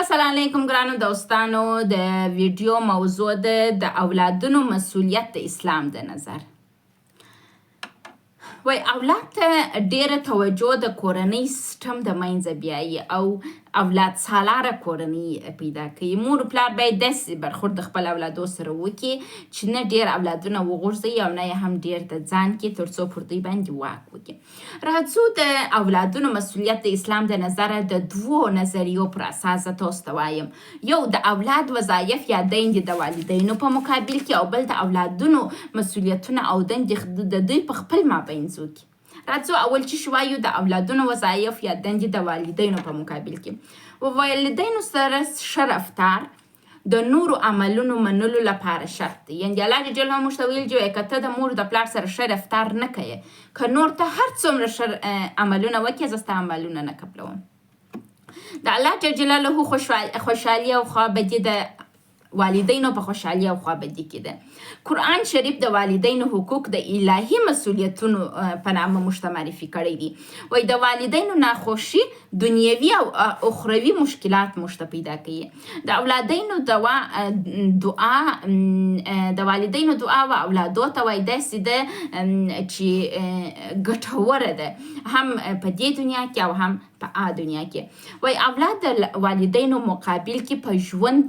السلام علیکم ګرانو دوستانو. د ویدیو موضوع د اولادونو مسئولیت د اسلام د نظر. وای اولاد ته ډیره توجه د کورنۍ سیستم د منځه بیایي او اولاد سالاره کورنۍ پیدا کوي. مور پلار باید داسې برخورد د خپل اولادو سره وکړي چې نه ډیر اولادونه وغورځوي او نه یې هم ډیر د ځان کې تر څو پر دوی باندې واک وکړي. راځو د اولادونو مسئولیت د اسلام د نظره د دوو نظریو پر اساس تاسو ته وایم. یو د اولاد وظایف یا دندې د والدینو په مقابل کې او بل د اولادونو مسئولیتونه او دندې د دوی په خپل مابین کې. راځو اول چې وایو د اولادونو وظایف یا دندې د والدینو په مقابل کې. والدینو سره ښه رفتار د نورو عملونو منلو لپاره شرط دی. یعنې الله جل جلاله موږ ته ویل چې که ته د مور د پلار سره ښه رفتار نه کوې، که نور ته هر څومره ښه عملونه وکړې، زه ستا عملونه نه قبلوم. د الله جل جلاله خوشحالي او خوابدي د والدینو په خوشحالي او خوابدي کې ده. قرآن شریف د والدینو حقوق د الهي مسئولیتونو په نامه موږ ته معرفي کړی دي. وایي د والدینو ناخوښي دنیوي او اخروي مشکلات موږ ته پیدا کوي. د اولادینو د والدینو دعا و اولادو ته وایي داسې ده چې ګټوره ده، هم په دې دنیا کې او هم په دنیا کې. وایي اولاد د والدینو مقابل کې په ژوند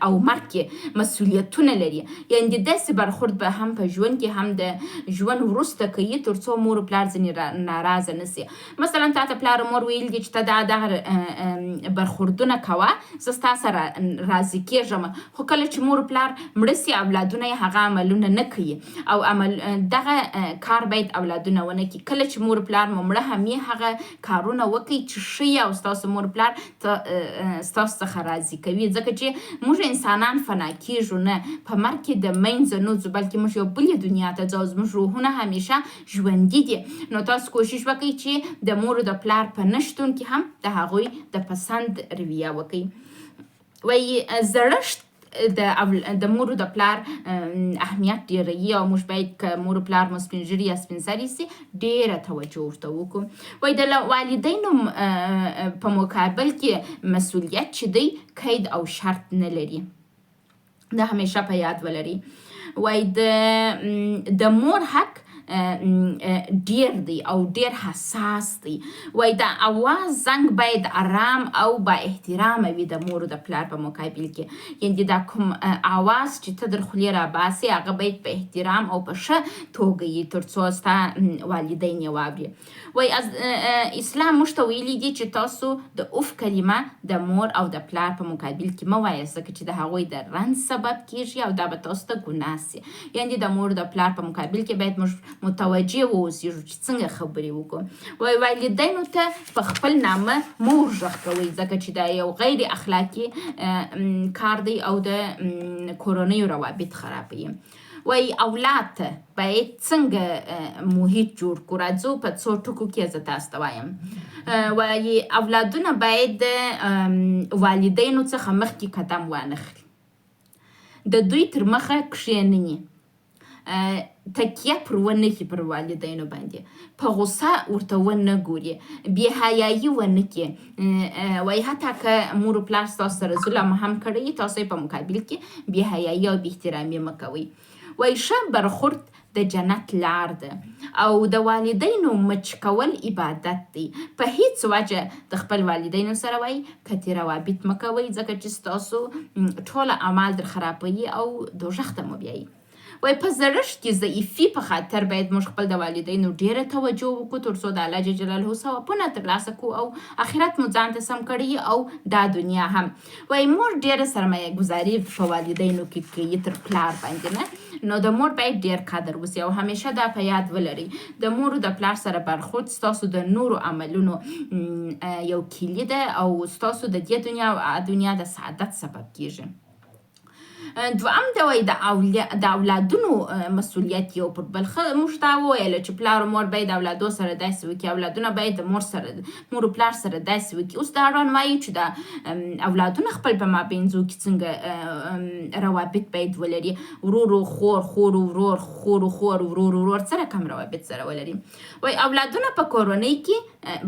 او مرګ کې مسئولیتونه لري. یعنې داسې برخورد به هم په ژوند کې هم د ژوند وروسته کوي تر څو مور پلار ځینې ناراضه نسي. مثلا تا ته پلار مور ویل دي چې ته دغه برخوردونه کوه، زه ستا سره راضي کېږم، خو کله چې مور پلار مړه سي اولادونه یې هغه عملونه نه کوي او دغه کار باید اولادونه ونه کړي. کله چې مور پلار مو مړه هم یې هغه کارونه وکړي چې ښه او ستاسو مور پلار ستاسو څخه راضي کوي، ځکه چې موږ انسانان فنا کیږو نه، په مرګ کې د منځه نه ځو، بلکې موږ یو بلې دنیا ته ځو، زموږ روحونه همیشه ژوندي دي. نو تاسو کوشش وکړئ چې د مور د پلار په نشتون کې هم د هغوی د پسند رویه وکړئ. وایي زړښت د مور د پلار اهمیت ډیروي او موږ باید که مور پلار مو سپین ږیري یا سپین سري سي ډیره توجه ورته وکړو. وایي د والدینو په مقابل کې مسئولیت چې دی قید او شرط نه لري، دا همیشه په یاد ولري. وایي د مور حق ډیر دی او ډیر حساس دی. وایي د اواز زنګ باید آرام او با احترامه وي د مور د پلار په مقابل کې. یعنې دا کوم اواز چې ته در خولې راباسې هغه باید په احترام او په ښه توګه وي تر څو ستا والدین یې واوري. وایي اسلام موږ ته ویلي دي چې تاسو د اوف کلمه د مور او د پلار په مقابل کې مه وایاست، ځکه چې د هغوی د رنځ سبب کیږي او دا به تاسو ته ګناه سي. یعنې د مور د پلار په مقابل کې باید موږ متوجه واوسېږو چې څنګه خبرې وکړو. وایي والدینو ته په خپل نامه مه ورږغ کوئ، ځکه چې دا یو غیر اخلاقي کار دی او د کورنیو روابط خرابوي. وایي اولاد ته باید څنګه محیط جوړ کړو. راځو په څو ټکو کې زه تاسو ته وایم. وایي اولادونه باید د والدینو څخه مخکې قدم وانخلي، د دوی تر مخه کښېنني، تکیه پر ونه کړي پر والدینو باندې، په غوسه ورته ونه ګوري، بې حیایي ونه کړي. وایي حتی که مور پلار ستاسو سره ظلم هم کړی، تاسو یې په مقابل کې بې حیایي او بې احترامي مه کوئ. وایي ښه برخورد د جنت لار ده او د والدینو مچ کول عبادت دی. په هیڅ وجه د خپل والدینو سره وایي کتې روابط مه کوئ، ځکه چې ستاسو ټوله اعمال در خرابوي او دوزخ ته مو بیایي. وایي په زړښت کې ضعیفي په خاطر باید موږ خپل د والدینو ډیره توجه وکړو تر څو د الله جل جلاله ثوابونه ترلاسه کړو او آخرت مو ځان ته سم کړي او دا دنیا هم. وایي مور ډیره سرمایه ګذاري په والدینو کې کوي تر پلار باندې نه، نو د مور باید ډیر قدر وسي او همیشه دا په یاد ولري د مور د پلار سره برخورد ستاسو د نورو عملونو یو کلي ده او ستاسو د دې دنیا او دنیا د سعادت سبب کیږي. دوام د وای د اولادونو مسئولیت یو پر بل موږ ته وویل چې پلار او مور باید اولادو سره داسې وکړي، اولادونه باید د مور او پلار سره داسې وکړي. اوس دا اړوند وایي چې د اولادونه خپل په مابینځو کې څنګه روابط باید ولري، ورور و خور، خور و ورور، خور و خور، ورور و ورور سره کم روابط سره ولري. وای اولادونه په کورنۍ کې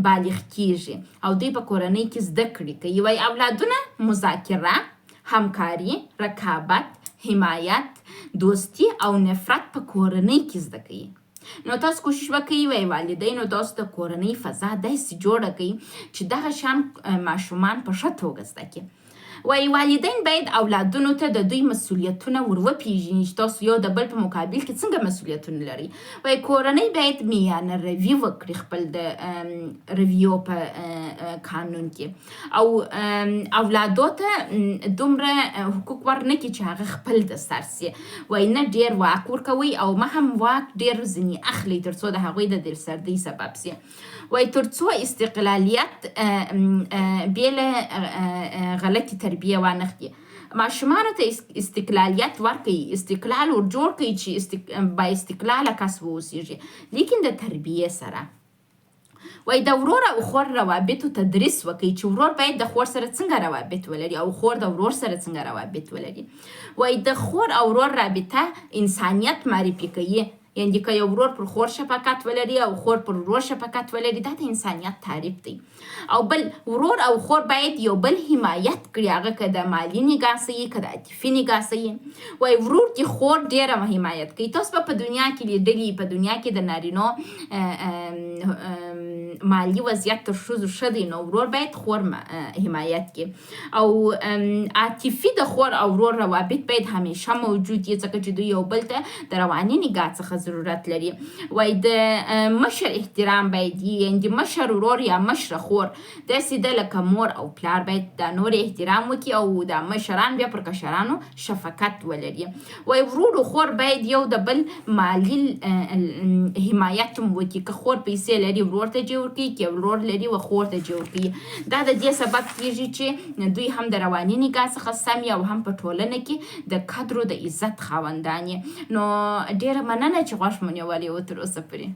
بالغ کیږي او دوی په کورنۍ کې زده کړې کوي. وای اولادونه مذاکره، همکاری، رقابت، حمایت، دوستی او نفرت په کورنۍ کې زده کوي. نو تاسو کوشش وکړئ وای والدینو تاسو د کورنۍ فضا داسې جوړه کړئ چې دغه شان ماشومان په ښه توګه زده کړي. وای والدین باید اولادونو ته د دوی مسئولیتونه ور وپیژني چې تاسو یو د بل په مقابل کې څنګه مسئولیتونه لري. وای کورنۍ باید میانه روي وکړي خپل د رویو په قانون کې، او اولادو ته دومره حقوق ورنکړي چې هغه خپل د سر سي. وای نه ډیر واک ورکوي او ما هم واک ډیر ځینې اخلي تر څو د هغوی د دلسردۍ سبب سي. وای تر څو استقلالیت بې له غلطي تربیه وانخلي. ماشومانو ته استقلالیت ورکړي، استقلال ور جوړ کړي چې با استقلاله کس واوسیږي، لیکن د تربیه سره. وای د ورور او خور روابطو تدریس وکړي چې ورور باید د خور سره څنګه روابط ولري او خور د ورور سره څنګه روابط ولري. وای د خور او ورور رابطه انسانیت معرفي کوي، یعنی که یو ورور پر خور شفقت ولري او خور پر ورور شفقت ولري، دا د انسانیت تعریف دی. او بل ورور او خور باید یو بل حمایت کړي، هغه که د مالی نگاه سي که د عاطفي نگاه سي. وای ورور کې خور ډیره حمایت کوي. تاسو په دنیا کې لیدلي، په دنیا کې د نارینو مالی وضعیت تر ښځو ښه دی، نو ورور باید خور حمایت کړي. او عاطفي د خور او ورور روابط باید همیشه موجود وي، ځکه چې دوی یو بل ته د رواني نگاه څخه ضرورت لري. وای د مشر احترام باید وي، یعنې د مشر ورور یا مشر خور داسې ده لکه مور او پلار باید د نور احترام وکړي او د مشران بیا پر کشرانو شفقت ولري. وای ورور او خور باید یو د بل مالی حمایت هم وکړي، که خور پیسې لري ورور ته جوړ کړي، که ورور لري و خور ته جوړ کړي. دا د دې سبب کېږي چې دوی هم د رواني نگاه څخه سم او هم په ټولنه کې د قدر او د عزت خاوندان. نو ډیره مننه چې غوږ مو نیولی و تر اوسه پورې.